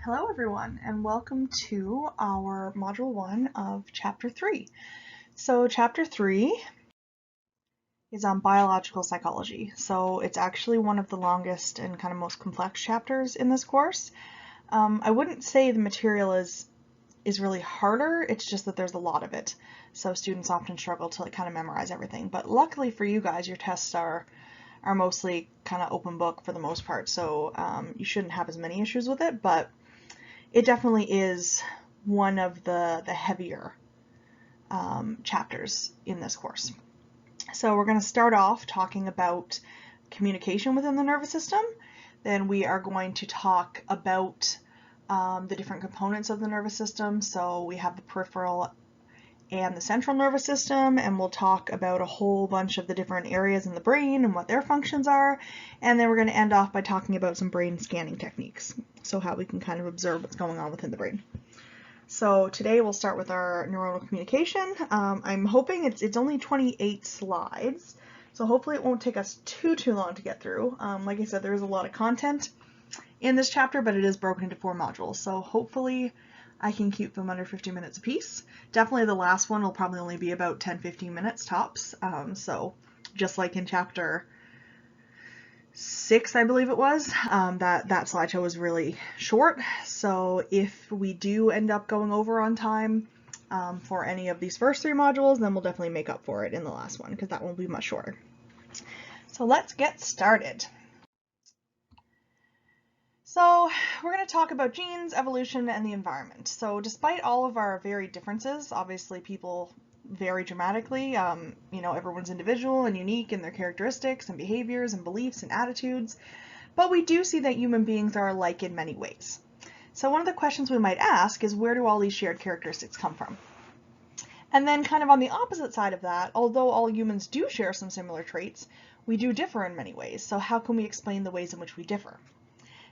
Hello everyone and welcome to our Module 1 of Chapter 3. So Chapter 3 is on biological psychology. So it's actually one of the longest and kind of most complex chapters in this course. I wouldn't say the material is really harder, it's just that there's a lot of it. So students often struggle to kind of memorize everything. But luckily for you guys, your tests are mostly kind of open book for the most part. So you shouldn't have as many issues with it, but it definitely is one of the heavier chapters in this course. So we're going to start off talking about communication within the nervous system. Then we are going to talk about the different components of the nervous system. So we have the peripheral and the central nervous system, and we'll talk about a whole bunch of the different areas in the brain and what their functions are. And then we're going to end off by talking about some brain scanning techniques, so how we can kind of observe what's going on within the brain. So today we'll start with our neuronal communication. I'm hoping it's only 28 slides, so hopefully it won't take us too long to get through. Like I said, there is a lot of content in this chapter, but it is broken into 4 modules, so hopefully I can keep them under 50 minutes apiece. Definitely the last one will probably only be about 10-15 minutes tops. So just like in chapter 6, I believe it was, that slideshow was really short. So if we do end up going over on time for any of these first 3 modules, then we'll definitely make up for it in the last one, because that one will be much shorter. So let's get started. So we're going to talk about genes, evolution, and the environment. So despite all of our varied differences, obviously people vary dramatically. Everyone's individual and unique in their characteristics and behaviors and beliefs and attitudes, but we do see that human beings are alike in many ways. So one of the questions we might ask is, where do all these shared characteristics come from? And then kind of on the opposite side of that, although all humans do share some similar traits, we do differ in many ways. So how can we explain the ways in which we differ?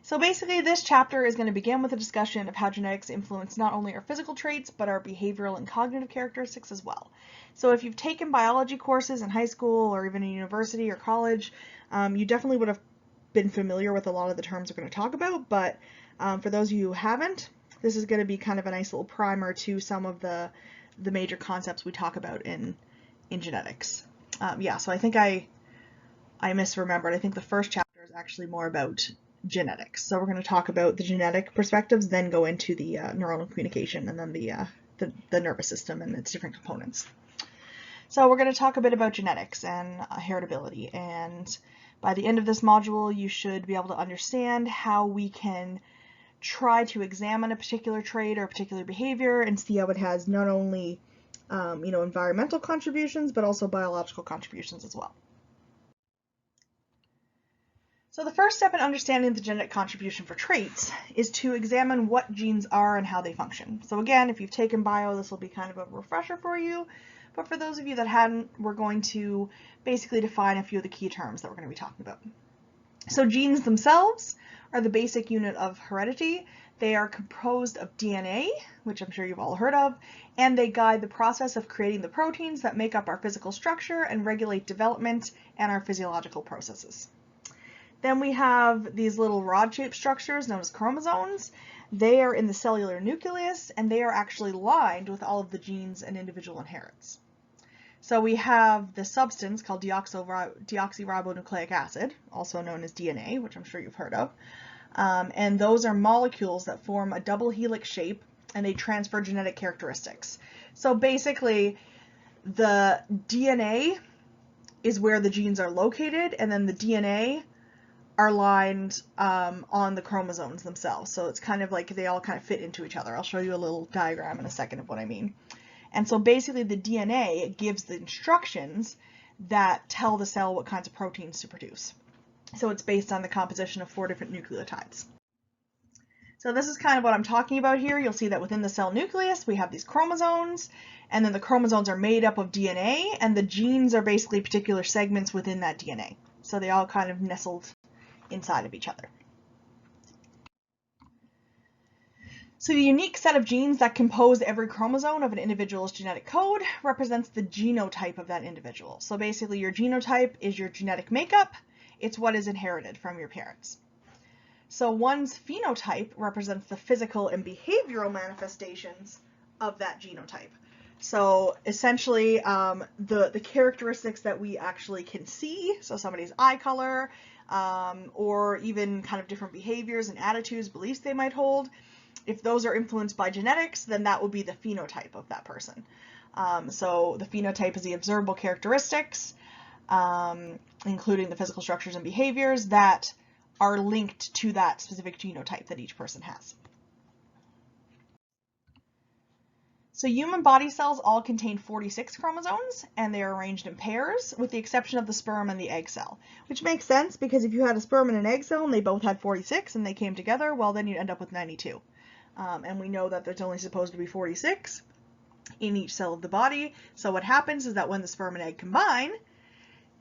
So basically this chapter is going to begin with a discussion of how genetics influence not only our physical traits, but our behavioral and cognitive characteristics as well. So if you've taken biology courses in high school or even in university or college, you definitely would have been familiar with a lot of the terms we're going to talk about, but for those of you who haven't, this is going to be kind of a nice little primer to some of the major concepts we talk about in genetics. So I think I misremembered. I think the first chapter is actually more about genetics. So we're going to talk about the genetic perspectives, then go into the neuronal communication, and then the nervous system and its different components. So we're going to talk a bit about genetics and heritability, and by the end of this module you should be able to understand how we can try to examine a particular trait or a particular behavior and see how it has not only environmental contributions, but also biological contributions as well. So the first step in understanding the genetic contribution for traits is to examine what genes are and how they function. So again, if you've taken bio, this will be kind of a refresher for you, but for those of you that hadn't, we're going to basically define a few of the key terms that we're going to be talking about. So genes themselves are the basic unit of heredity. They are composed of DNA, which I'm sure you've all heard of, and they guide the process of creating the proteins that make up our physical structure and regulate development and our physiological processes. Then we have these little rod-shaped structures known as chromosomes. They are in the cellular nucleus, and they are actually lined with all of the genes an individual inherits. So we have the substance called deoxyribonucleic acid, also known as DNA, which I'm sure you've heard of. And those are molecules that form a double helix shape, and they transfer genetic characteristics. So basically, the DNA is where the genes are located, and then the DNA are lined on the chromosomes themselves. So it's kind of like they all kind of fit into each other. I'll show you a little diagram in a second of what I mean. And so basically the DNA gives the instructions that tell the cell what kinds of proteins to produce. So it's based on the composition of 4 different nucleotides. So this is kind of what I'm talking about here. You'll see that within the cell nucleus we have these chromosomes, and then the chromosomes are made up of DNA, and the genes are basically particular segments within that DNA. So they all kind of nestled inside of each other. So the unique set of genes that compose every chromosome of an individual's genetic code represents the genotype of that individual. So basically your genotype is your genetic makeup. It's what is inherited from your parents. So one's phenotype represents the physical and behavioral manifestations of that genotype. So essentially, the characteristics that we actually can see, so somebody's eye color, or even kind of different behaviors and attitudes, beliefs they might hold, if those are influenced by genetics, then that will be the phenotype of that person. So the phenotype is the observable characteristics, including the physical structures and behaviors that are linked to that specific genotype that each person has. So human body cells all contain 46 chromosomes, and they are arranged in pairs, with the exception of the sperm and the egg cell, which makes sense because if you had a sperm and an egg cell and they both had 46 and they came together, well, then you'd end up with 92. And we know that there's only supposed to be 46 in each cell of the body. So what happens is that when the sperm and egg combine,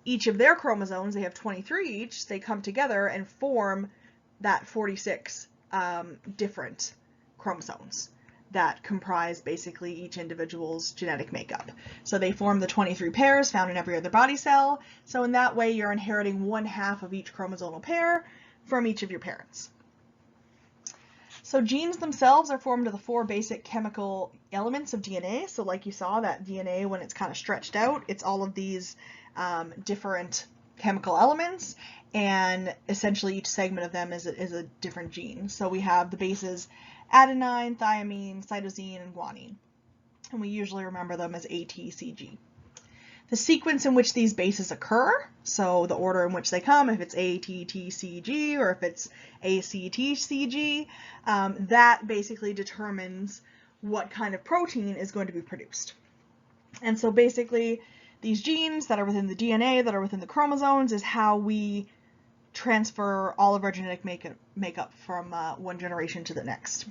each of their chromosomes, they have 23 each, they come together and form that 46 different chromosomes that comprise basically each individual's genetic makeup. So they form the 23 pairs found in every other body cell. So in that way, you're inheriting 1/2 of each chromosomal pair from each of your parents. So genes themselves are formed of the 4 basic chemical elements of DNA. So like you saw, that DNA, when it's kind of stretched out, it's all of these different chemical elements, and essentially each segment of them is a different gene. So we have the bases adenine, thymine, cytosine, and guanine, and we usually remember them as ATCG. The sequence in which these bases occur, so the order in which they come, if it's ATTCG or if it's ACTCG, that basically determines what kind of protein is going to be produced. And so basically, these genes that are within the DNA, that are within the chromosomes, is how we transfer all of our genetic makeup from one generation to the next.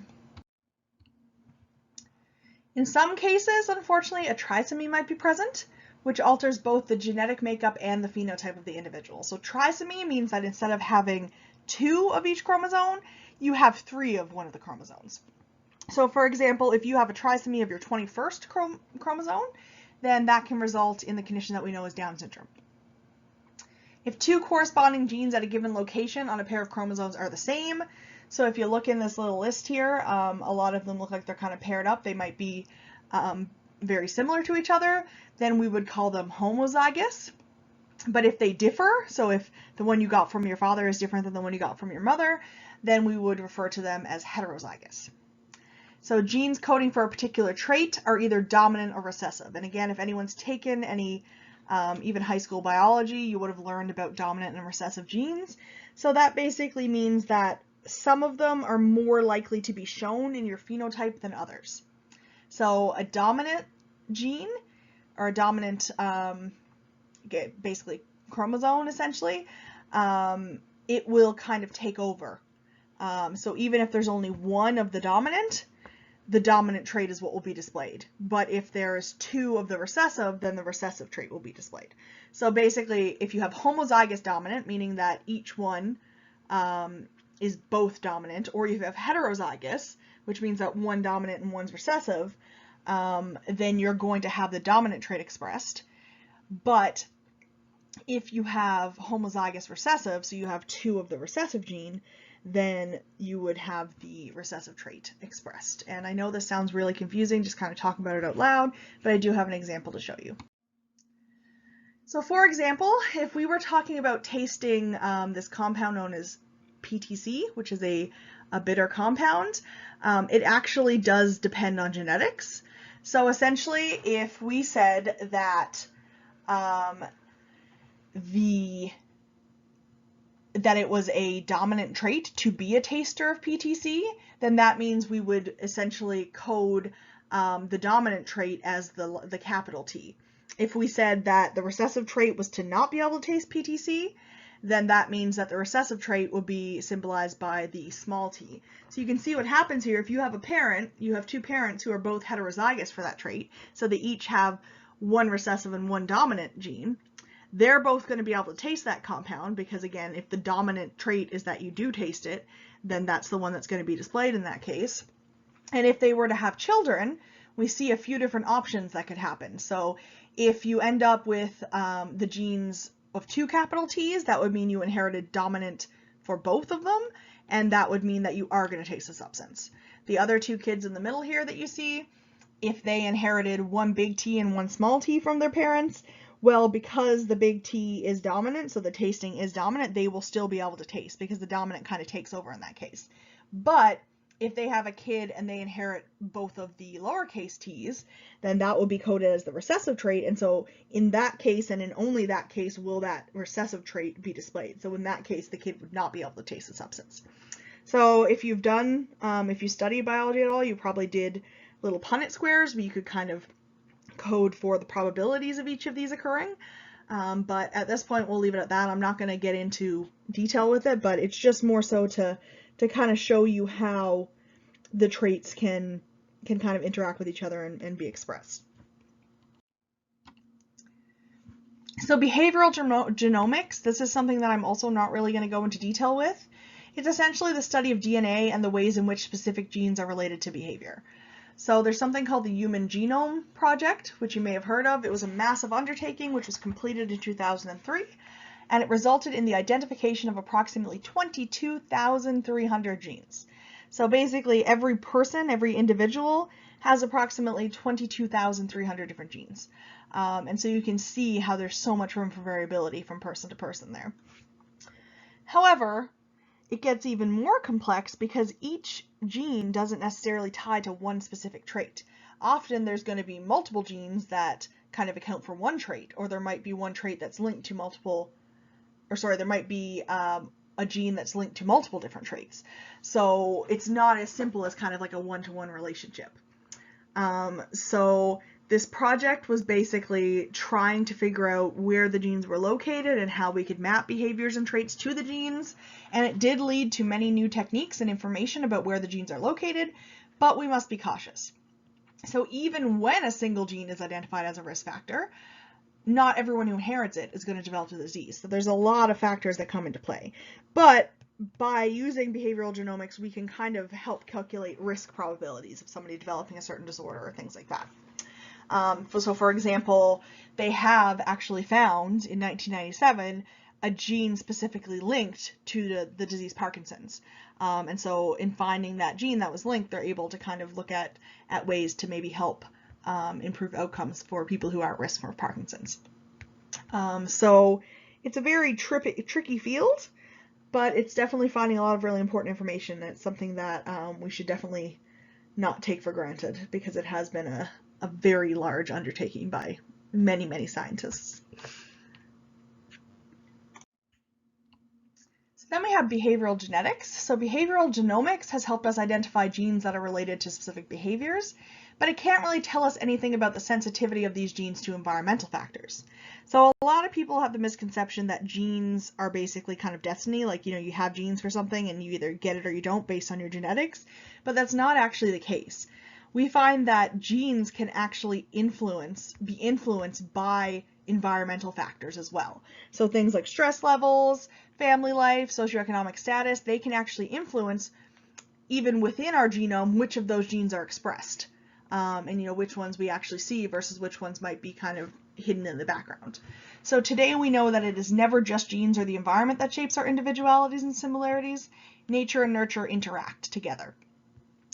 In some cases, unfortunately, a trisomy might be present, which alters both the genetic makeup and the phenotype of the individual. So trisomy means that instead of having 2 of each chromosome, you have 3 of one of the chromosomes. So for example, if you have a trisomy of your 21st chromosome, then that can result in the condition that we know as Down syndrome. If 2 corresponding genes at a given location on a pair of chromosomes are the same, so if you look in this little list here, a lot of them look like they're kind of paired up, they might be very similar to each other, then we would call them homozygous. But if they differ, so if the one you got from your father is different than the one you got from your mother, then we would refer to them as heterozygous. So genes coding for a particular trait are either dominant or recessive. And again, if anyone's taken any even high school biology, you would have learned about dominant and recessive genes. So that basically means that some of them are more likely to be shown in your phenotype than others. So a dominant gene, or a dominant basically chromosome essentially, it will kind of take over. So even if there's only one of the dominant trait is what will be displayed. But if there's 2 of the recessive, then the recessive trait will be displayed. So basically, if you have homozygous dominant, meaning that each one is both dominant, or you have heterozygous, which means that one dominant and one's recessive, then you're going to have the dominant trait expressed. But if you have homozygous recessive, so you have 2 of the recessive gene, then you would have the recessive trait expressed. And I know this sounds really confusing, just kind of talking about it out loud, but I do have an example to show you. So for example, if we were talking about tasting this compound known as PTC, which is a bitter compound, it actually does depend on genetics. So essentially, if we said that that it was a dominant trait to be a taster of PTC, then that means we would essentially code the dominant trait as the capital T. If we said that the recessive trait was to not be able to taste PTC, then that means that the recessive trait will be symbolized by the small t. So you can see what happens here. If you have a parent, you have 2 parents who are both heterozygous for that trait, so they each have 1 recessive and 1 dominant gene. They're both going to be able to taste that compound because, again, if the dominant trait is that you do taste it, then that's the one that's going to be displayed in that case. And if they were to have children, we see a few different options that could happen. So if you end up with the genes of 2 capital T's, that would mean you inherited dominant for both of them, and that would mean that you are going to taste the substance. The other two kids in the middle here that you see, if they inherited one big T and one small t from their parents, well, because the big T is dominant, so the tasting is dominant, they will still be able to taste because the dominant kind of takes over in that case. But if they have a kid and they inherit both of the lowercase t's, then that will be coded as the recessive trait, and so in that case and in only that case will that recessive trait be displayed. So in that case, the kid would not be able to taste the substance. So if you've done, if you study biology at all, you probably did little Punnett squares where you could kind of code for the probabilities of each of these occurring. But at this point, we'll leave it at that. I'm not going to get into detail with it, but it's just more so to kind of show you how the traits can kind of interact with each other and be expressed. So behavioral genomics, this is something that I'm also not really going to go into detail with. It's essentially the study of DNA and the ways in which specific genes are related to behavior. So there's something called the Human Genome Project, which you may have heard of. It was a massive undertaking which was completed in 2003, and it resulted in the identification of approximately 22,300 genes. So basically every person, every individual has approximately 22,300 different genes. And so you can see how there's so much room for variability from person to person there. However, it gets even more complex because each gene doesn't necessarily tie to one specific trait. Often there's going to be multiple genes that kind of account for one trait, or there might be one trait that's linked to multiple, or sorry, there might be a gene that's linked to multiple different traits. So it's not as simple as kind of like a one-to-one relationship. So this project was basically trying to figure out where the genes were located and how we could map behaviors and traits to the genes, and it did lead to many new techniques and information about where the genes are located, but we must be cautious. So even when a single gene is identified as a risk factor, not everyone who inherits it is going to develop the disease. So there's a lot of factors that come into play. But by using behavioral genomics, we can kind of help calculate risk probabilities of somebody developing a certain disorder or things like that. So for example, they have actually found in 1997 a gene specifically linked to the disease Parkinson's. And so in finding that gene that was linked, they're able to kind of look at ways to maybe help improve outcomes for people who are at risk for Parkinson's. So it's a very tricky field, but it's definitely finding a lot of really important information. It's something that we should definitely not take for granted because it has been a very large undertaking by many, many scientists. So then we have behavioral genetics. So behavioral genomics has helped us identify genes that are related to specific behaviors, but it can't really tell us anything about the sensitivity of these genes to environmental factors. So a lot of people have the misconception that genes are basically kind of destiny, like, you know, you have genes for something and you either get it or you don't based on your genetics, but that's not actually the case. We find that genes can actually be influenced by environmental factors as well. So things like stress levels, family life, socioeconomic status, they can actually influence, even within our genome, which of those genes are expressed. And you know, which ones we actually see versus which ones might be kind of hidden in the background. So today we know that it is never just genes or the environment that shapes our individualities and similarities. Nature and nurture interact together.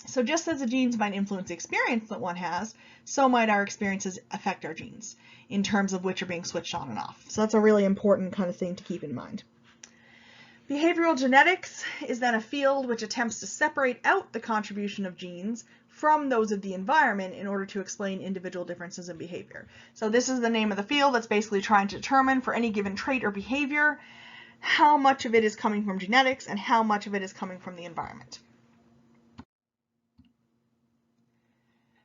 So just as the genes might influence the experience that one has, so might our experiences affect our genes in terms of which are being switched on and off. So that's a really important kind of thing to keep in mind. Behavioral genetics is then a field which attempts to separate out the contribution of genes from those of the environment in order to explain individual differences in behavior. So this is the name of the field that's basically trying to determine for any given trait or behavior how much of it is coming from genetics and how much of it is coming from the environment.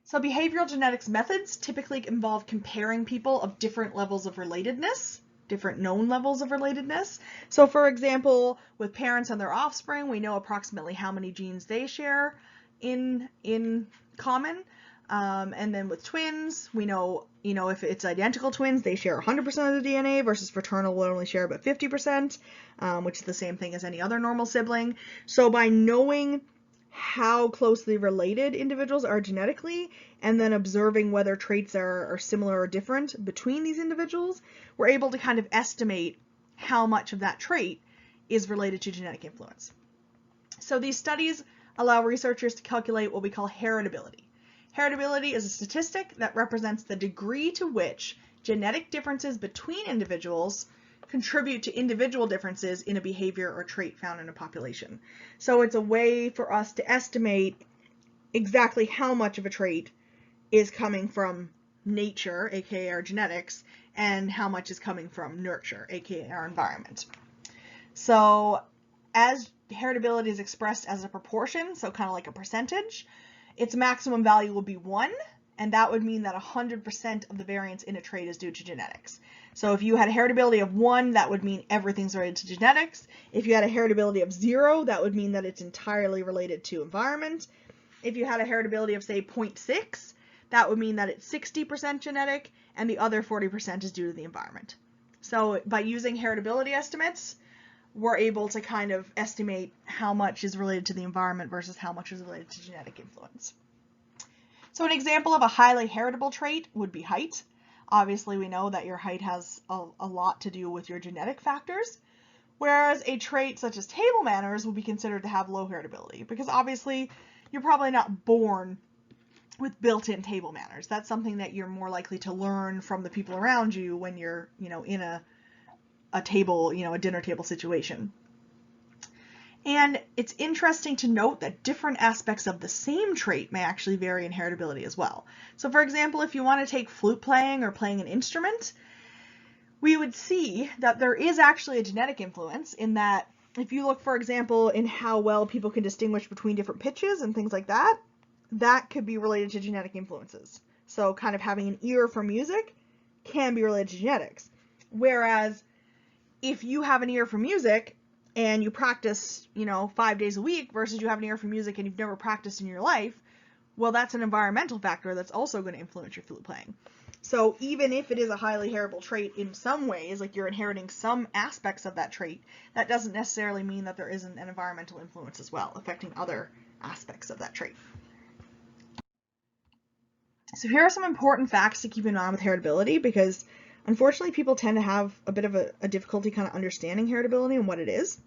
So behavioral genetics methods typically involve comparing people of different levels of relatedness, different known levels of relatedness. So for example, with parents and their offspring, we know approximately how many genes they share in common. And then with twins, we know, if it's identical twins, they share 100% of the DNA versus fraternal will only share about 50%, which is the same thing as any other normal sibling. So by knowing how closely related individuals are genetically, and then observing whether traits are similar or different between these individuals, we're able to kind of estimate how much of that trait is related to genetic influence. So these studies allow researchers to calculate what we call heritability. Heritability is a statistic that represents the degree to which genetic differences between individuals contribute to individual differences in a behavior or trait found in a population. So it's a way for us to estimate exactly how much of a trait is coming from nature, aka our genetics, and how much is coming from nurture, aka our environment. So as heritability is expressed as a proportion, so kind of like a percentage, its maximum value will be 1, and that would mean that 100% of the variance in a trait is due to genetics. So if you had a heritability of 1, that would mean everything's related to genetics. If you had a heritability of 0, that would mean that it's entirely related to environment. If you had a heritability of, say, 0.6, that would mean that it's 60% genetic, and the other 40% is due to the environment. So by using heritability estimates, we're able to kind of estimate how much is related to the environment versus how much is related to genetic influence. So an example of a highly heritable trait would be height. Obviously, we know that your height has a lot to do with your genetic factors, whereas a trait such as table manners will be considered to have low heritability, because obviously you're probably not born with built-in table manners. That's something that you're more likely to learn from the people around you when you're, in a table, a dinner table situation. And it's interesting to note that different aspects of the same trait may actually vary in heritability as well. So for example, if you want to take flute playing or playing an instrument, we would see that there is actually a genetic influence in that if you look, for example, in how well people can distinguish between different pitches and things like that, that could be related to genetic influences. So kind of having an ear for music can be related to genetics. Whereas if you have an ear for music and you practice, 5 days a week versus you have an ear for music and you've never practiced in your life, well, that's an environmental factor that's also going to influence your flute playing. So even if it is a highly heritable trait in some ways, like you're inheriting some aspects of that trait, that doesn't necessarily mean that there isn't an environmental influence as well, affecting other aspects of that trait. So here are some important facts to keep in mind with heritability, because unfortunately people tend to have a bit of a difficulty kind of understanding heritability and what it is.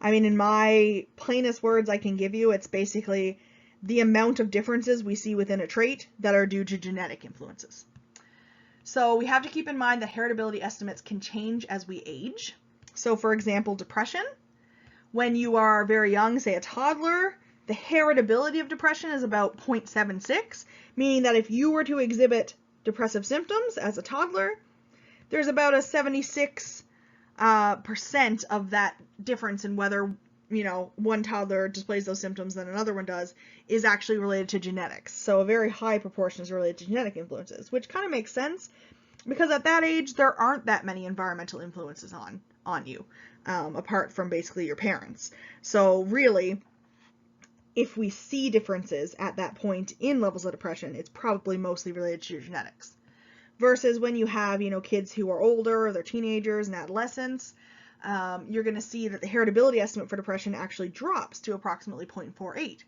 I mean, in my plainest words I can give you, it's basically the amount of differences we see within a trait that are due to genetic influences. So we have to keep in mind that heritability estimates can change as we age. So for example, depression. When you are very young, say a toddler, the heritability of depression is about 0.76, meaning that if you were to exhibit depressive symptoms as a toddler, there's about a 76% of that difference in whether, one toddler displays those symptoms than another one does is actually related to genetics. So a very high proportion is related to genetic influences, which kind of makes sense because at that age there aren't that many environmental influences on you, apart from basically your parents. So really, if we see differences at that point in levels of depression, it's probably mostly related to your genetics. Versus when you have, kids who are older, or they're teenagers and adolescents, you're going to see that the heritability estimate for depression actually drops to approximately 0.48.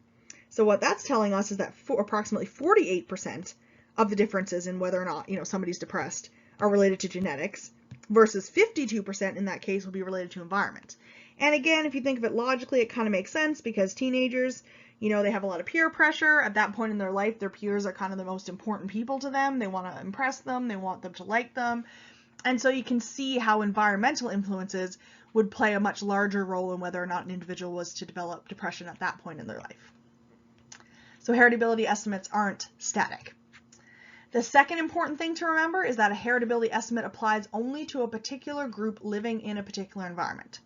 So what that's telling us is that approximately 48% of the differences in whether or not, somebody's depressed are related to genetics, versus 52% in that case will be related to environment. And again, if you think of it logically, it kind of makes sense because teenagers, they have a lot of peer pressure. At that point in their life, their peers are kind of the most important people to them. They want to impress them. They want them to like them. And so you can see how environmental influences would play a much larger role in whether or not an individual was to develop depression at that point in their life. So heritability estimates aren't static. The second important thing to remember is that a heritability estimate applies only to a particular group living in a particular environment.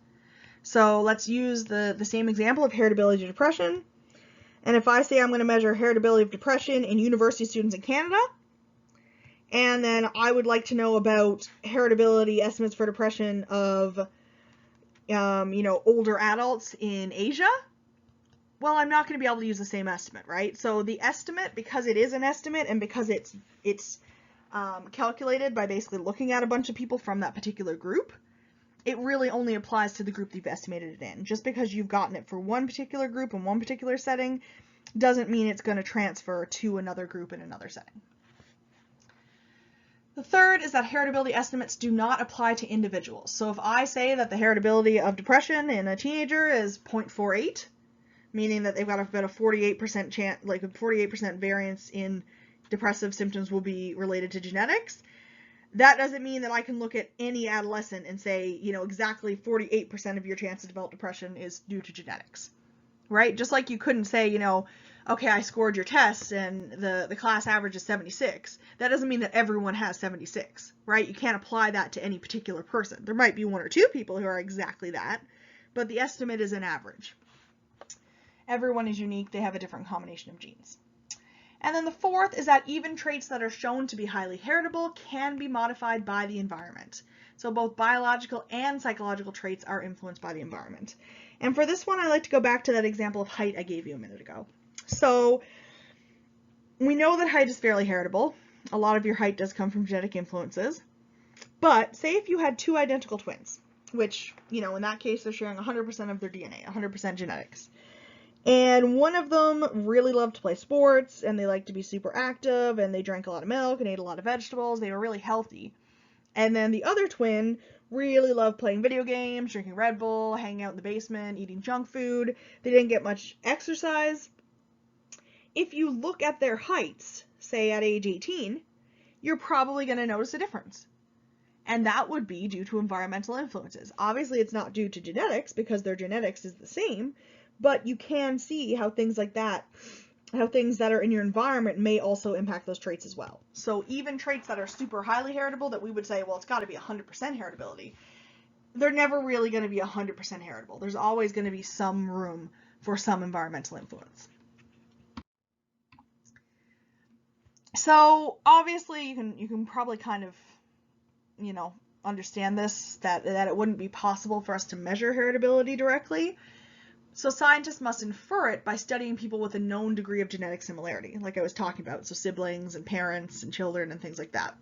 So let's use the same example of heritability of depression. And if I say I'm going to measure heritability of depression in university students in Canada, and then I would like to know about heritability estimates for depression of, older adults in Asia, well, I'm not going to be able to use the same estimate, right? So the estimate, because it is an estimate and because it's calculated by basically looking at a bunch of people from that particular group, it really only applies to the group that you've estimated it in. Just because you've gotten it for one particular group in one particular setting doesn't mean it's going to transfer to another group in another setting. The third is that heritability estimates do not apply to individuals. So if I say that the heritability of depression in a teenager is 0.48, meaning that they've got about a 48% chance, like a 48% variance in depressive symptoms will be related to genetics. That doesn't mean that I can look at any adolescent and say, you know, exactly 48% of your chance to develop depression is due to genetics, right? Just like you couldn't say, you know, okay, I scored your tests and the class average is 76. That doesn't mean that everyone has 76, right? You can't apply that to any particular person. There might be one or two people who are exactly that, but the estimate is an average. Everyone is unique. They have a different combination of genes. And then the fourth is that even traits that are shown to be highly heritable can be modified by the environment. So both biological and psychological traits are influenced by the environment. And for this one, I like to go back to that example of height I gave you a minute ago. So we know that height is fairly heritable. A lot of your height does come from genetic influences. But say if you had two identical twins, which, you know, in that case, they're sharing 100% of their DNA, 100% genetics. And one of them really loved to play sports, and they liked to be super active, and they drank a lot of milk and ate a lot of vegetables. They were really healthy. And then the other twin really loved playing video games, drinking Red Bull, hanging out in the basement, eating junk food. They didn't get much exercise. If you look at their heights, say at age 18, you're probably going to notice a difference. And that would be due to environmental influences. Obviously, it's not due to genetics because their genetics is the same, but you can see how things like that, how things that are in your environment may also impact those traits as well. So even traits that are super highly heritable that we would say, well, it's got to be 100% heritability, they're never really going to be 100% heritable. There's always going to be some room for some environmental influence. So obviously you can probably kind of, you know, understand this, that it wouldn't be possible for us to measure heritability directly. So scientists must infer it by studying people with a known degree of genetic similarity, like I was talking about, so siblings and parents and children and things like that.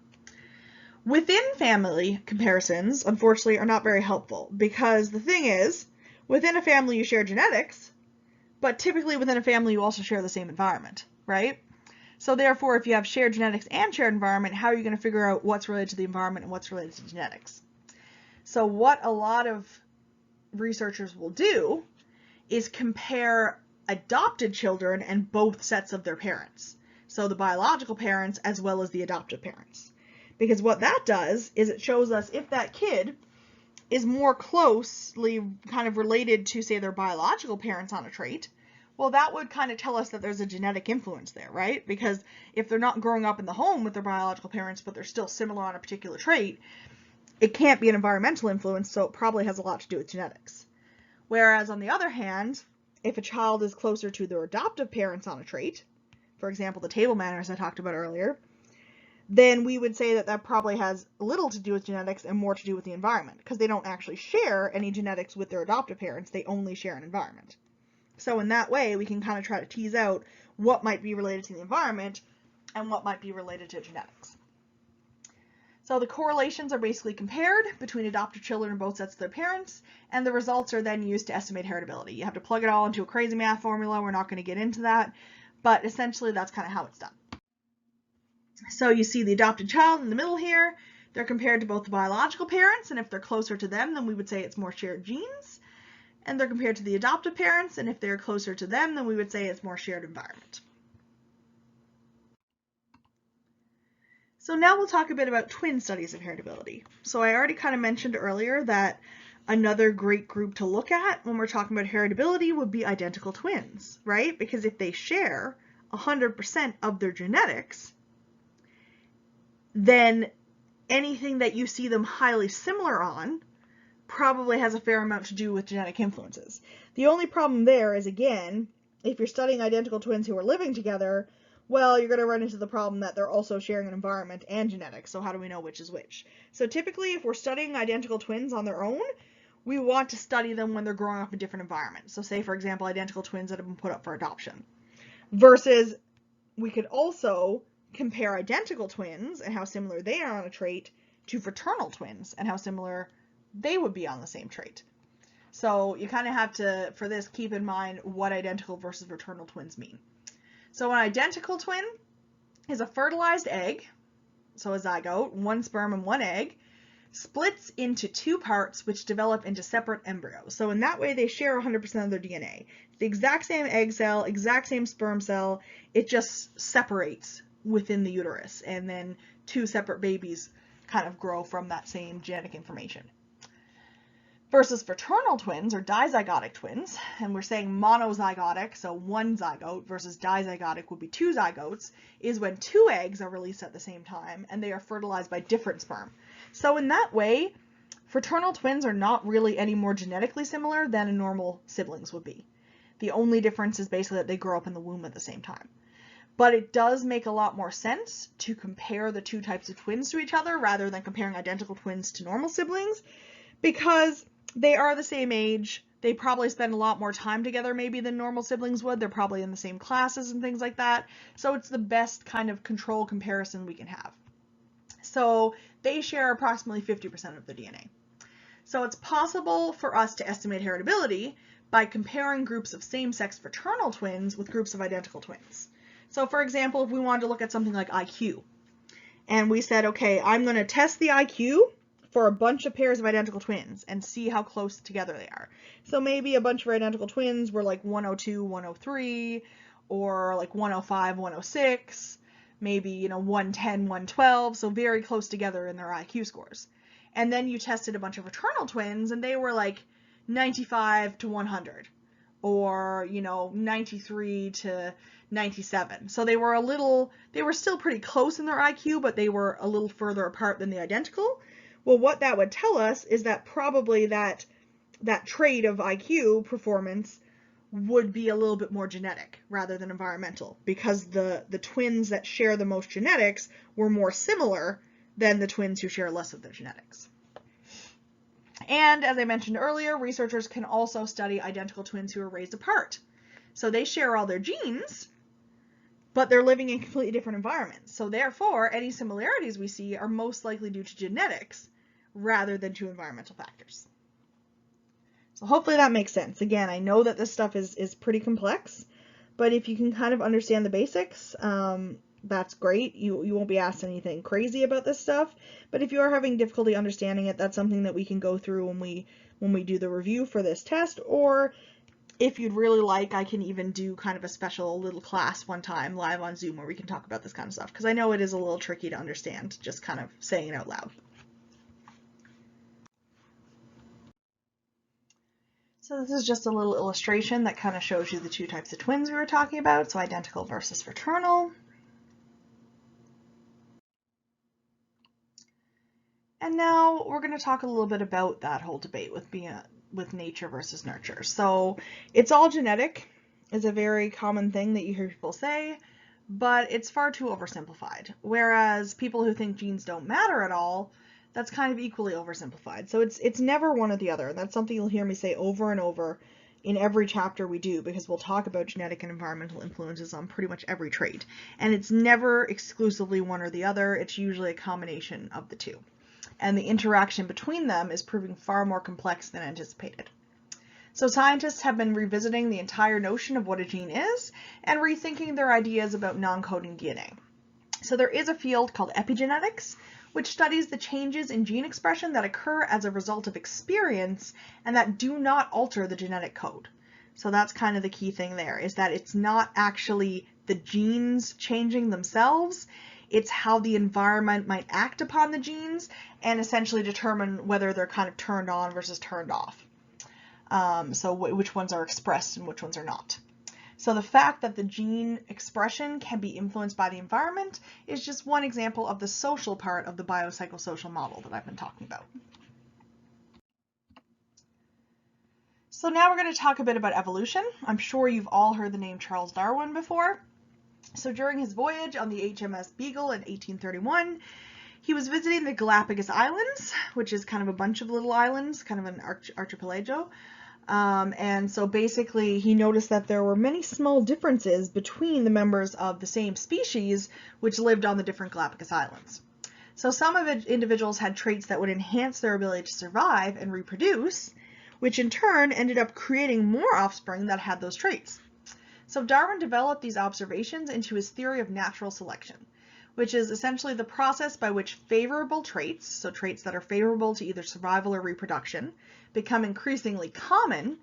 Within family comparisons, unfortunately, are not very helpful because the thing is, within a family you share genetics, but typically within a family you also share the same environment, right? So therefore, if you have shared genetics and shared environment, how are you going to figure out what's related to the environment and what's related to genetics? So what a lot of researchers will do is compare adopted children and both sets of their parents. So the biological parents as well as the adoptive parents. Because what that does is it shows us if that kid is more closely kind of related to, say, their biological parents on a trait, well, that would kind of tell us that there's a genetic influence there, right? Because if they're not growing up in the home with their biological parents, but they're still similar on a particular trait, it can't be an environmental influence, so it probably has a lot to do with genetics. Whereas on the other hand, if a child is closer to their adoptive parents on a trait, for example, the table manners I talked about earlier, then we would say that that probably has little to do with genetics and more to do with the environment, because they don't actually share any genetics with their adoptive parents, they only share an environment. So in that way, we can kind of try to tease out what might be related to the environment and what might be related to genetics. So the correlations are basically compared between adopted children and both sets of their parents, and the results are then used to estimate heritability. You have to plug it all into a crazy math formula. We're not going to get into that, but essentially that's kind of how it's done. So you see the adopted child in the middle here. They're compared to both the biological parents, and if they're closer to them, then we would say it's more shared genes. And they're compared to the adoptive parents, and if they're closer to them, then we would say it's more shared environment. So now we'll talk a bit about twin studies of heritability. So I already kind of mentioned earlier that another great group to look at when we're talking about heritability would be identical twins, right? Because if they share 100% of their genetics, then anything that you see them highly similar on probably has a fair amount to do with genetic influences. The only problem there is, again, if you're studying identical twins who are living together, well, you're going to run into the problem that they're also sharing an environment and genetics, so how do we know which is which? So typically, if we're studying identical twins on their own, we want to study them when they're growing up in different environments. So say, for example, identical twins that have been put up for adoption. Versus, we could also compare identical twins and how similar they are on a trait to fraternal twins and how similar they would be on the same trait. So you kind of have to, for this, keep in mind what identical versus fraternal twins mean. So an identical twin is a fertilized egg, so a zygote, one sperm and one egg. splits into two parts which develop into separate embryos. So in that way, they share 100% of their DNA. It's the exact same egg cell, exact same sperm cell. It just separates within the uterus, and then two separate babies kind of grow from that same genetic information. Versus fraternal twins or dizygotic twins, and we're saying monozygotic, so one zygote, versus dizygotic would be two zygotes, is when two eggs are released at the same time and they are fertilized by different sperm. So in that way, fraternal twins are not really any more genetically similar than a normal siblings would be. The only difference is basically that they grow up in the womb at the same time. But it does make a lot more sense to compare the two types of twins to each other rather than comparing identical twins to normal siblings, because they are the same age. They probably spend a lot more time together maybe than normal siblings would. They're probably in the same classes and things like that. So it's the best kind of control comparison we can have. So they share approximately 50% of their DNA. So it's possible for us to estimate heritability by comparing groups of same-sex fraternal twins with groups of identical twins. So for example, if we wanted to look at something like IQ, and we said, okay, I'm going to test the IQ for a bunch of pairs of identical twins and see how close together they are. So maybe a bunch of identical twins were like 102, 103, or like 105, 106, maybe, 110, 112, so very close together in their IQ scores. And then you tested a bunch of fraternal twins and they were like 95 to 100, or, 93 to 97. So they were still pretty close in their IQ, but they were a little further apart than the identical. Well, what that would tell us is that probably that trait of IQ performance would be a little bit more genetic rather than environmental, because the twins that share the most genetics were more similar than the twins who share less of their genetics. And as I mentioned earlier, researchers can also study identical twins who are raised apart. So they share all their genes, but they're living in completely different environments. So therefore, any similarities we see are most likely due to genetics rather than to environmental factors. So hopefully that makes sense. Again, I know that this stuff is pretty complex, but if you can kind of understand the basics, that's great. You won't be asked anything crazy about this stuff, but if you are having difficulty understanding it, that's something that we can go through when we do the review for this test, or if you'd really like, I can even do kind of a special little class one time live on Zoom where we can talk about this kind of stuff, because I know it is a little tricky to understand just kind of saying it out loud. So this is just a little illustration that kind of shows you the two types of twins we were talking about, so identical versus fraternal. And now we're going to talk a little bit about that whole debate with nature versus nurture. So it's all genetic is a very common thing that you hear people say, but it's far too oversimplified. Whereas people who think genes don't matter at all, that's kind of equally oversimplified. So it's never one or the other. And that's something you'll hear me say over and over in every chapter we do, because we'll talk about genetic and environmental influences on pretty much every trait. And it's never exclusively one or the other. It's usually a combination of the two. And the interaction between them is proving far more complex than anticipated. So scientists have been revisiting the entire notion of what a gene is and rethinking their ideas about non-coding DNA. So there is a field called epigenetics, which studies the changes in gene expression that occur as a result of experience and that do not alter the genetic code. So that's kind of the key thing there, is that it's not actually the genes changing themselves, it's how the environment might act upon the genes and essentially determine whether they're kind of turned on versus turned off. So which ones are expressed and which ones are not. So the fact that the gene expression can be influenced by the environment is just one example of the social part of the biopsychosocial model that I've been talking about. So now we're going to talk a bit about evolution. I'm sure you've all heard the name Charles Darwin before. So during his voyage on the HMS Beagle in 1831, he was visiting the Galapagos Islands, which is kind of a bunch of little islands, kind of an archipelago. And so basically he noticed that there were many small differences between the members of the same species which lived on the different Galapagos Islands. So some of the individuals had traits that would enhance their ability to survive and reproduce, which in turn ended up creating more offspring that had those traits. So Darwin developed these observations into his theory of natural selection, which is essentially the process by which favorable traits, so traits that are favorable to either survival or reproduction, become increasingly common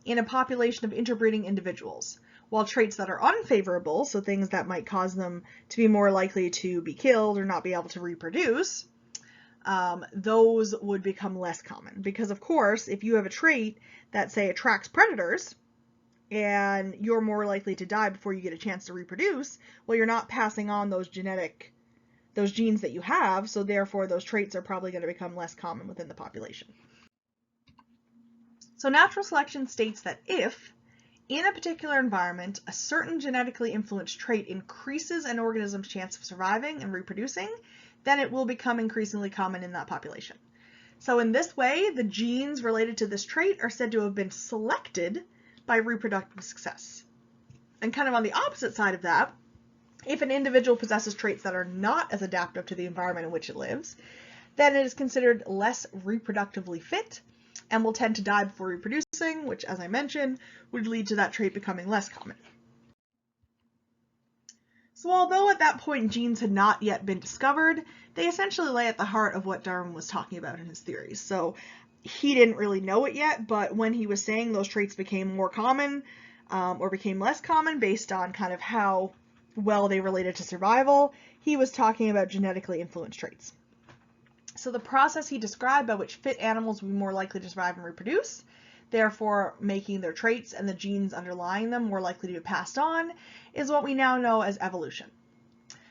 in a population of interbreeding individuals, while traits that are unfavorable, so things that might cause them to be more likely to be killed or not be able to reproduce, those would become less common. Because of course, if you have a trait that, say, attracts predators, and you're more likely to die before you get a chance to reproduce, well, you're not passing on those genes that you have, so therefore those traits are probably going to become less common within the population. So natural selection states that if, in a particular environment, a certain genetically influenced trait increases an organism's chance of surviving and reproducing, then it will become increasingly common in that population. So in this way, the genes related to this trait are said to have been selected by reproductive success. And kind of on the opposite side of that, if an individual possesses traits that are not as adaptive to the environment in which it lives, then it is considered less reproductively fit and will tend to die before reproducing, which, as I mentioned, would lead to that trait becoming less common. So although at that point genes had not yet been discovered, they essentially lay at the heart of what Darwin was talking about in his theories. So he didn't really know it yet, but when he was saying those traits became more common or became less common based on kind of how well they related to survival, he was talking about genetically influenced traits. So the process he described by which fit animals would be more likely to survive and reproduce, therefore making their traits and the genes underlying them more likely to be passed on, is what we now know as evolution.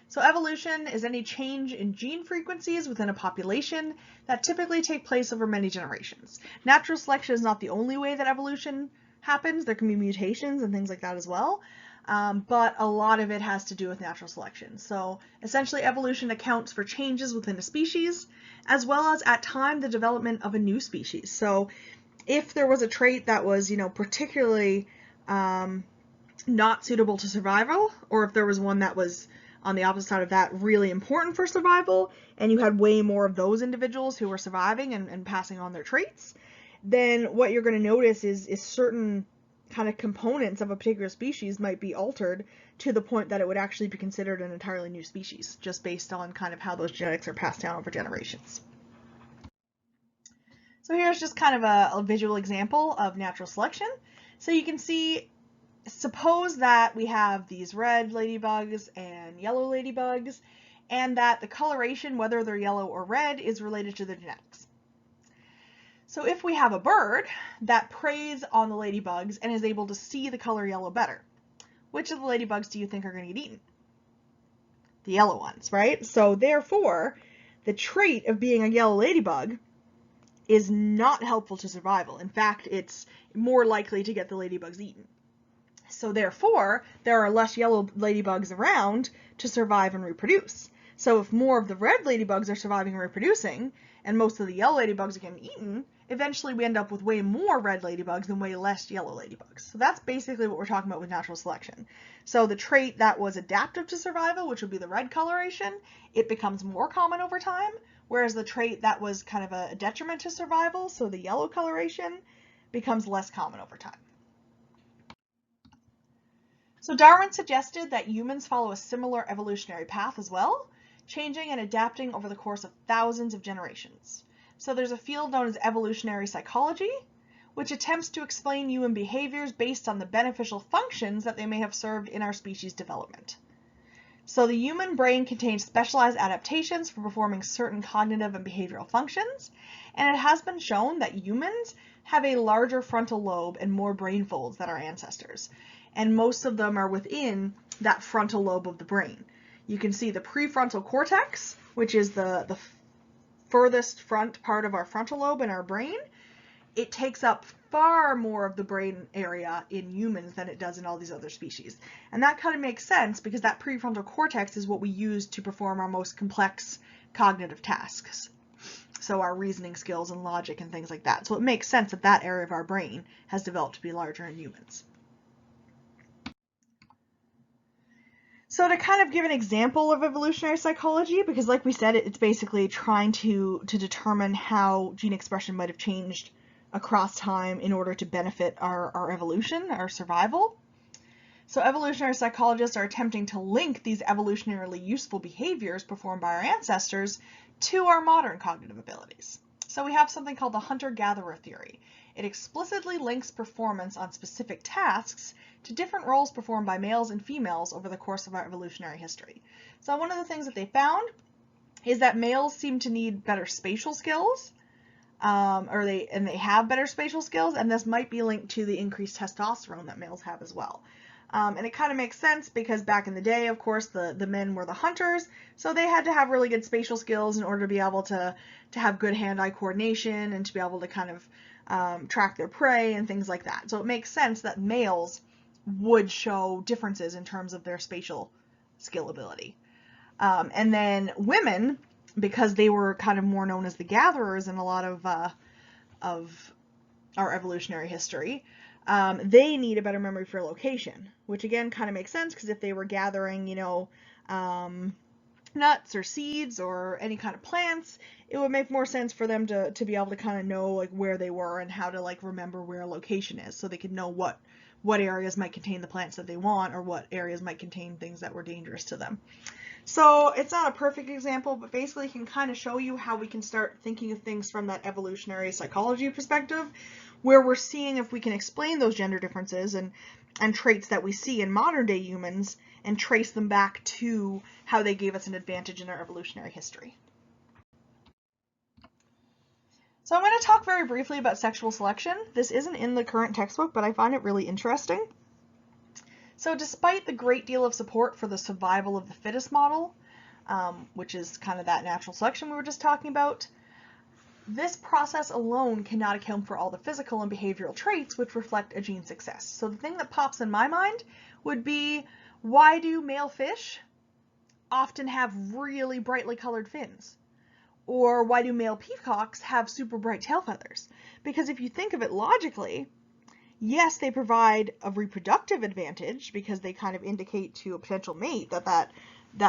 So evolution is any change in gene frequencies within a population that typically take place over many generations. Natural selection is not the only way that evolution happens. There can be mutations and things like that as well, but a lot of it has to do with natural selection. So essentially evolution accounts for changes within a species, as well as at time the development of a new species. So if there was a trait that was, particularly not suitable to survival, or if there was one that was on the opposite side of that really important for survival, and you had way more of those individuals who were surviving and passing on their traits, then what you're going to notice is certain kind of components of a particular species might be altered to the point that it would actually be considered an entirely new species, just based on kind of how those genetics are passed down over generations. So here's just kind of a visual example of natural selection. So you can see, suppose that we have these red ladybugs and yellow ladybugs, and that the coloration, whether they're yellow or red, is related to their genetics. So if we have a bird that preys on the ladybugs and is able to see the color yellow better, which of the ladybugs do you think are going to get eaten? The yellow ones, right? So therefore, the trait of being a yellow ladybug is not helpful to survival. In fact, it's more likely to get the ladybugs eaten. So therefore, there are less yellow ladybugs around to survive and reproduce. So if more of the red ladybugs are surviving and reproducing, and most of the yellow ladybugs are getting eaten, eventually we end up with way more red ladybugs and way less yellow ladybugs. So that's basically what we're talking about with natural selection. So the trait that was adaptive to survival, which would be the red coloration, it becomes more common over time, whereas the trait that was kind of a detriment to survival, so the yellow coloration, becomes less common over time. So Darwin suggested that humans follow a similar evolutionary path as well, changing and adapting over the course of thousands of generations. So there's a field known as evolutionary psychology, which attempts to explain human behaviors based on the beneficial functions that they may have served in our species' development. So the human brain contains specialized adaptations for performing certain cognitive and behavioral functions, and it has been shown that humans have a larger frontal lobe and more brain folds than our ancestors, and most of them are within that frontal lobe of the brain. You can see the prefrontal cortex, which is the furthest front part of our frontal lobe in our brain. It takes up far more of the brain area in humans than it does in all these other species. And that kind of makes sense because that prefrontal cortex is what we use to perform our most complex cognitive tasks. So our reasoning skills and logic and things like that. So it makes sense that that area of our brain has developed to be larger in humans. So to kind of give an example of evolutionary psychology, because like we said, it's basically trying to determine how gene expression might have changed across time in order to benefit our evolution, our survival. So evolutionary psychologists are attempting to link these evolutionarily useful behaviors performed by our ancestors to our modern cognitive abilities. So we have something called the hunter-gatherer theory. It explicitly links performance on specific tasks to different roles performed by males and females over the course of our evolutionary history. So one of the things that they found is that males seem to need better spatial skills, they have better spatial skills, and this might be linked to the increased testosterone that males have as well. And it kind of makes sense because back in the day, of course, the men were the hunters, so they had to have really good spatial skills in order to be able to have good hand-eye coordination and to be able to kind of track their prey and things like that. So it makes sense that males would show differences in terms of their spatial skill ability. And then women, because they were kind of more known as the gatherers in a lot of our evolutionary history, they need a better memory for location, which again kind of makes sense because if they were gathering, nuts or seeds or any kind of plants, it would make more sense for them to be able to kind of know like where they were and how to like remember where a location is, so they could know what areas might contain the plants that they want or what areas might contain things that were dangerous to them. So it's not a perfect example, but basically it can kind of show you how we can start thinking of things from that evolutionary psychology perspective, where we're seeing if we can explain those gender differences and traits that we see in modern day humans and trace them back to how they gave us an advantage in our evolutionary history. So I'm going to talk very briefly about sexual selection. This isn't in the current textbook, but I find it really interesting. So despite the great deal of support for the survival of the fittest model, which is kind of that natural selection we were just talking about, this process alone cannot account for all the physical and behavioral traits which reflect a gene's success. So the thing that pops in my mind would be, why do male fish often have really brightly colored fins? Or why do male peacocks have super bright tail feathers? Because if you think of it logically, yes, they provide a reproductive advantage because they kind of indicate to a potential mate that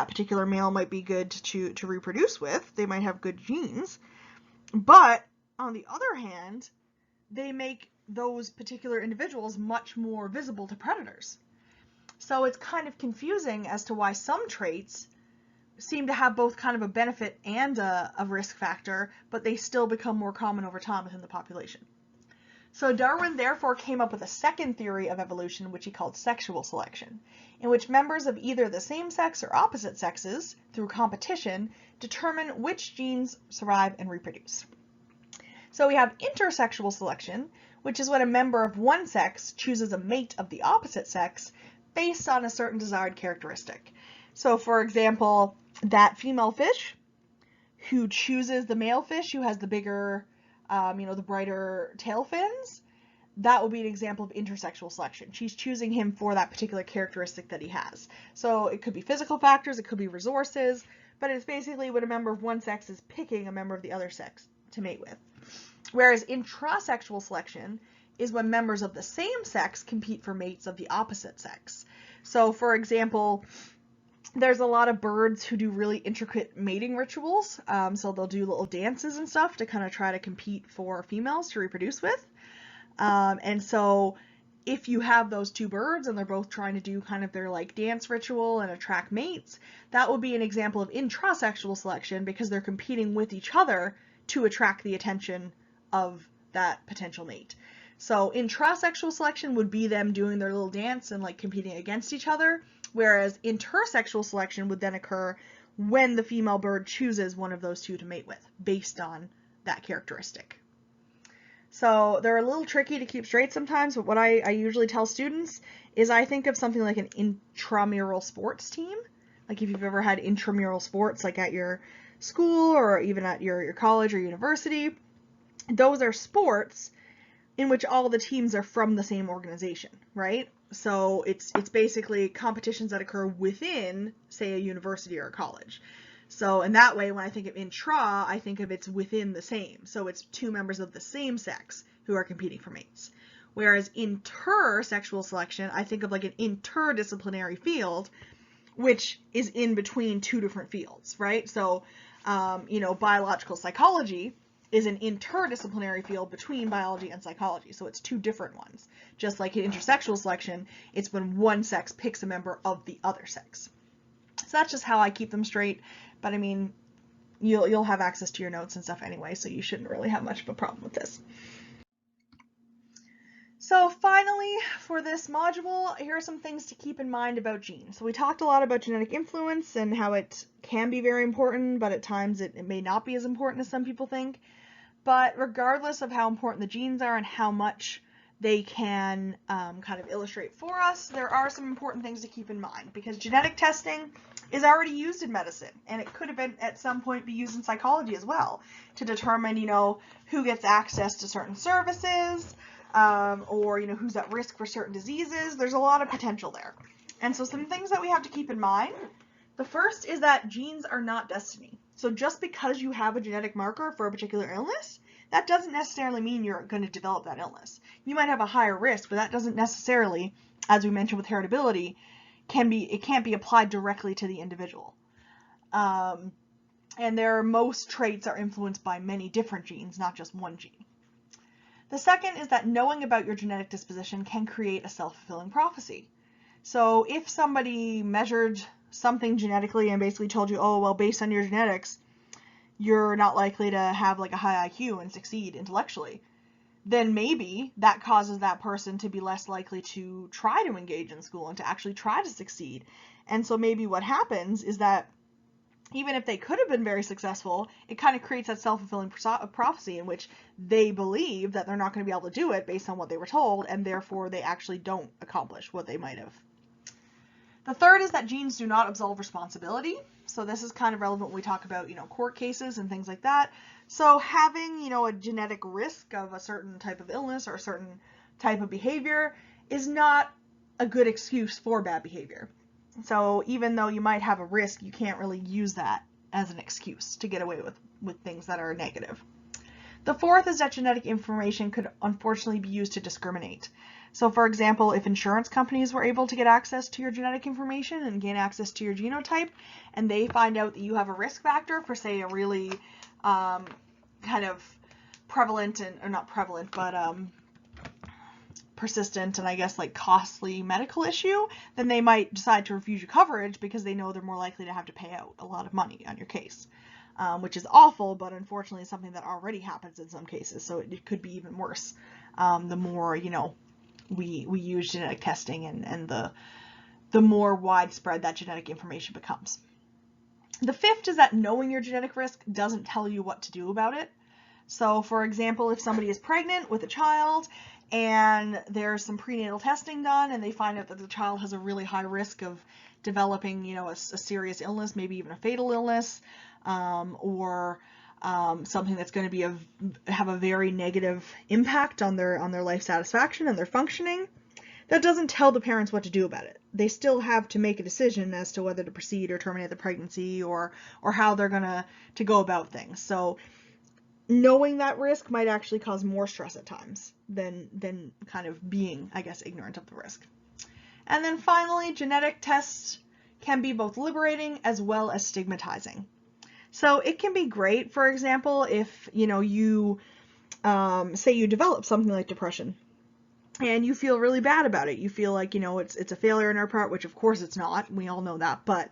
particular male might be good to reproduce with. They might have good genes. But on the other hand, they make those particular individuals much more visible to predators. So it's kind of confusing as to why some traits seem to have both kind of a benefit and a risk factor, but they still become more common over time within the population. So Darwin therefore came up with a second theory of evolution, which he called sexual selection, in which members of either the same sex or opposite sexes, through competition, determine which genes survive and reproduce. So we have intersexual selection, which is when a member of one sex chooses a mate of the opposite sex based on a certain desired characteristic. So for example, that female fish who chooses the male fish who has the bigger, the brighter tail fins, that would be an example of intersexual selection. She's choosing him for that particular characteristic that he has. So it could be physical factors, it could be resources, but it's basically when a member of one sex is picking a member of the other sex to mate with. Whereas intrasexual selection is when members of the same sex compete for mates of the opposite sex. So for example, there's a lot of birds who do really intricate mating rituals. So they'll do little dances and stuff to kind of try to compete for females to reproduce with. And so if you have those two birds and they're both trying to do kind of their like dance ritual and attract mates, that would be an example of intrasexual selection because they're competing with each other to attract the attention of that potential mate. So intrasexual selection would be them doing their little dance and like competing against each other, whereas intersexual selection would then occur when the female bird chooses one of those two to mate with, based on that characteristic. So they're a little tricky to keep straight sometimes, but what I usually tell students is I think of something like an intramural sports team. Like if you've ever had intramural sports like at your school or even at your college or university, those are sports in which all the teams are from the same organization, right? So it's basically competitions that occur within, say, a university or a college. So in that way, when I think of intra, I think of it's within the same. So it's two members of the same sex who are competing for mates. Whereas intersexual selection, I think of like an interdisciplinary field, which is in between two different fields, right? So, biological psychology is an interdisciplinary field between biology and psychology. So it's two different ones. Just like in intersexual selection, it's when one sex picks a member of the other sex. So that's just how I keep them straight. But I mean, you'll have access to your notes and stuff anyway, so you shouldn't really have much of a problem with this. So finally, for this module, here are some things to keep in mind about genes. So we talked a lot about genetic influence and how it can be very important, but at times it may not be as important as some people think. But regardless of how important the genes are and how much they can kind of illustrate for us, there are some important things to keep in mind, because genetic testing is already used in medicine, and it could have been at some point be used in psychology as well to determine, who gets access to certain services, or who's at risk for certain diseases. There's a lot of potential there. And so some things that we have to keep in mind. The first is that genes are not destiny. So just because you have a genetic marker for a particular illness, that doesn't necessarily mean you're going to develop that illness. You might have a higher risk, but that doesn't necessarily, as we mentioned with heritability, it can't be applied directly to the individual. And most traits are influenced by many different genes, not just one gene. The second is that knowing about your genetic disposition can create a self-fulfilling prophecy. So if somebody measured something genetically and basically told you, oh, well, based on your genetics, you're not likely to have like a high IQ and succeed intellectually, then maybe that causes that person to be less likely to try to engage in school and to actually try to succeed. And so maybe what happens is that even if they could have been very successful, it kind of creates that self-fulfilling prophecy in which they believe that they're not going to be able to do it based on what they were told, and therefore they actually don't accomplish what they might have. The third is that genes do not absolve responsibility. So this is kind of relevant when we talk about, court cases and things like that. So having, a genetic risk of a certain type of illness or a certain type of behavior is not a good excuse for bad behavior. So even though you might have a risk, you can't really use that as an excuse to get away with things that are negative. The fourth is that genetic information could unfortunately be used to discriminate. So for example, if insurance companies were able to get access to your genetic information and gain access to your genotype, and they find out that you have a risk factor for, say, a really kind of prevalent or not prevalent, but persistent and I guess like costly medical issue, then they might decide to refuse you coverage because they know they're more likely to have to pay out a lot of money on your case, which is awful, but unfortunately is something that already happens in some cases. So it could be even worse the more we use genetic testing and the more widespread that genetic information becomes. The fifth is that knowing your genetic risk doesn't tell you what to do about it. So for example, if somebody is pregnant with a child and there's some prenatal testing done and they find out that the child has a really high risk of developing, a serious illness, maybe even a fatal illness, or something that's going to have a very negative impact on their life satisfaction and their functioning, that doesn't tell the parents what to do about it. They still have to make a decision as to whether to proceed or terminate the pregnancy or how they're going to go about things. So knowing that risk might actually cause more stress at times than kind of being, I guess, ignorant of the risk. And then finally, genetic tests can be both liberating as well as stigmatizing. So it can be great, for example, if, you say you develop something like depression and you feel really bad about it. You feel like, it's a failure on our part, which of course it's not. We all know that. But,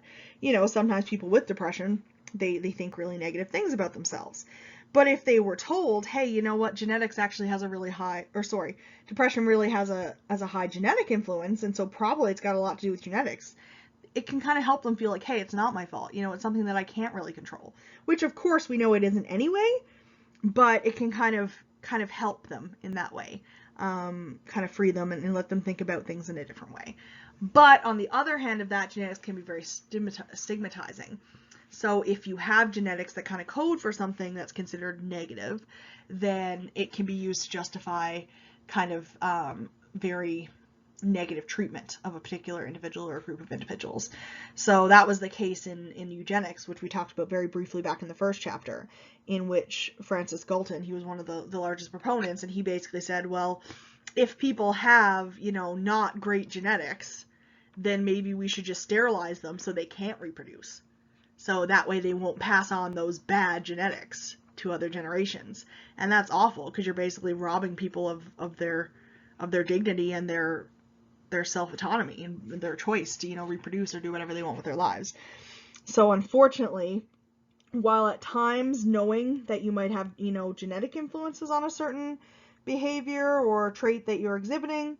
sometimes people with depression, they think really negative things about themselves. But if they were told, hey, you know what, genetics actually has a really high, depression really has a high genetic influence, and so probably it's got a lot to do with genetics, it can kind of help them feel like, hey, it's not my fault. It's something that I can't really control, which of course we know it isn't anyway, but it can kind of help them in that way, kind of free them and let them think about things in a different way. But on the other hand of that, genetics can be very stigmatizing. So if you have genetics that kind of code for something that's considered negative, then it can be used to justify kind of very negative treatment of a particular individual or a group of individuals. So that was the case in eugenics, which we talked about very briefly back in the first chapter, in which Francis Galton, he was one of the largest proponents, and he basically said, well, if people have, not great genetics, then maybe we should just sterilize them so they can't reproduce. So that way they won't pass on those bad genetics to other generations. And that's awful, because you're basically robbing people of their dignity and their self-autonomy and their choice to, reproduce or do whatever they want with their lives. So unfortunately, while at times knowing that you might have, genetic influences on a certain behavior or trait that you're exhibiting,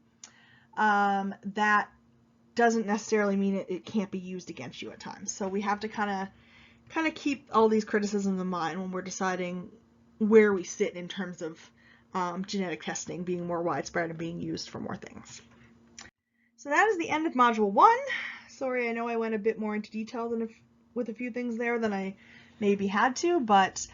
that doesn't necessarily mean it can't be used against you at times. So we have to kind of keep all these criticisms in mind when we're deciding where we sit in terms of genetic testing being more widespread and being used for more things. So that is the end of Module 1. Sorry, I know I went a bit more into detail with a few things there than I maybe had to, but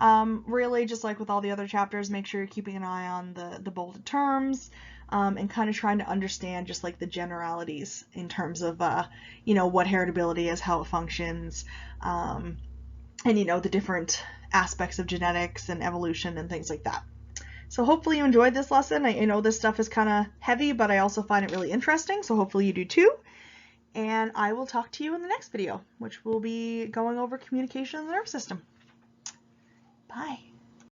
really, just like with all the other chapters, make sure you're keeping an eye on the bolded terms, and kind of trying to understand just like the generalities in terms of, what heritability is, how it functions, and, the different aspects of genetics and evolution and things like that. So hopefully you enjoyed this lesson. I know this stuff is kind of heavy, but I also find it really interesting, so hopefully you do too. And I will talk to you in the next video, which will be going over communication in the nervous system. Bye.